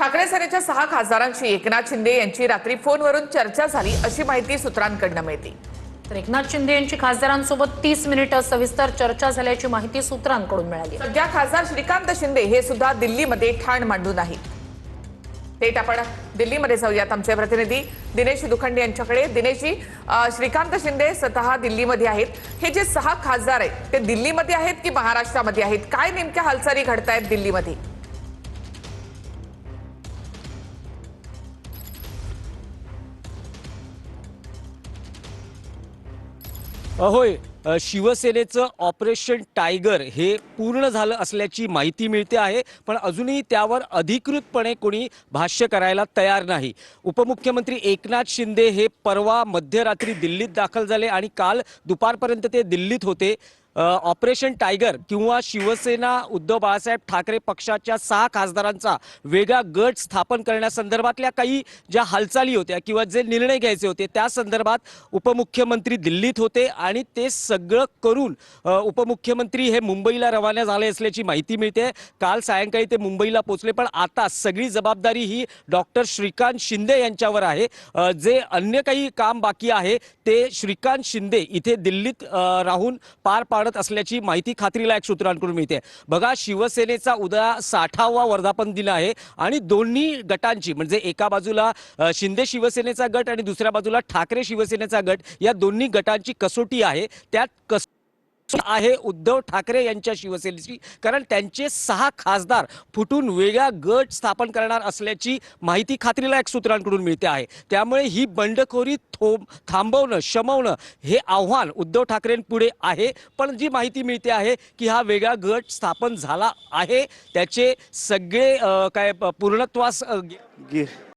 ठाकरे सेनेच्या 6 खासदारांशी एकनाथ शिंदे यांची रात्री फोनवरून चर्चा झाली अशी माहिती सूत्रांकडून मिळते। तर एकनाथ शिंदे यांची खासदारांसोबत 30 मिनिटे सविस्तर चर्चा झाल्याची माहिती सूत्रांकडून मिळाली। सध्या खासदार श्रीकांत शिंदे हे सुद्धा दिल्लीमध्ये ठाण मांडून आहेत। थेट आपण दिल्लीमध्ये जाऊयात आमचे प्रतिनिधी दिनेश दुखंडे यांच्याकडे। दिनेशजी, श्रीकांत शिंदे स्वतः दिल्लीमध्ये आहेत। हे जे 6 खासदार आहेत ते दिल्लीमध्ये आहेत की महाराष्ट्रामध्ये आहेत? काय नेमक्या हालचाली घडतायत दिल्लीमध्ये? होय, शिवसेनेचं ऑपरेशन टायगर हे पूर्ण झालं असल्याची माहिती मिळते आहे, पण अजूनही त्यावर अधिकृतपणे कोणी भाष्य करायला तयार नाही। उपमुख्यमंत्री एकनाथ शिंदे हे परवा मध्यरात्री दिल्लीत दाखल झाले आणि काल दुपारपर्यंत ते दिल्लीत होते। ऑपरेशन टायगर किंवा शिवसेना उद्धव बाळासाहेब ठाकरे पक्षाच्या 6 खासदारांचा वेगळा गट स्थापन करण्यासंदर्भातल्या काही ज्या हालचाली होत्या किंवा जे निर्णय घ्यायचे होते त्या संदर्भात उपमुख्यमंत्री दिल्लीत होते आणि ते सगळं करून उपमुख्यमंत्री हे मुंबईला रवाना झाले असल्याची माहिती मिळते। काल सायंकाळी ते मुंबईला पोहोचले, पण आता सगळी जबाबदारी ही डॉक्टर श्रीकांत शिंदे यांच्यावर आहे। जे अन्य काही काम बाकी आहे ते श्रीकांत शिंदे इथे दिल्लीत राहून पार पाडत असल्याची माहिती खात्रीलायक सूत्रांकडून मिळते। बघा, शिवसेनेचा उद्या 60वा वर्धापन दिन आहे आणि दोन्ही गटांची म्हणजे एका बाजूला शिंदे शिवसेनेचा गट आणि दुसऱ्या बाजूला ठाकरे शिवसेनेचा गट, या दोन्ही गटांची कसोटी आहे। त्यात आहे उद्धव ठाकरे यांच्या शिवसेनेची, कारण त्यांचे 6 खासदार फुटून वेगळा गट स्थापन करणार असल्याची माहिती खात्रीलायक सूत्रांकडून मिळते आहे। त्यामुळे ही बंडखोरी थांबवणं, शमवणं हे आव्हान उद्धव ठाकरेंपुढे आहे। पण जी माहिती मिळते आहे की हा वेगळा गट स्थापन झाला आहे, त्याचे सगळे काय पूर्णत्वास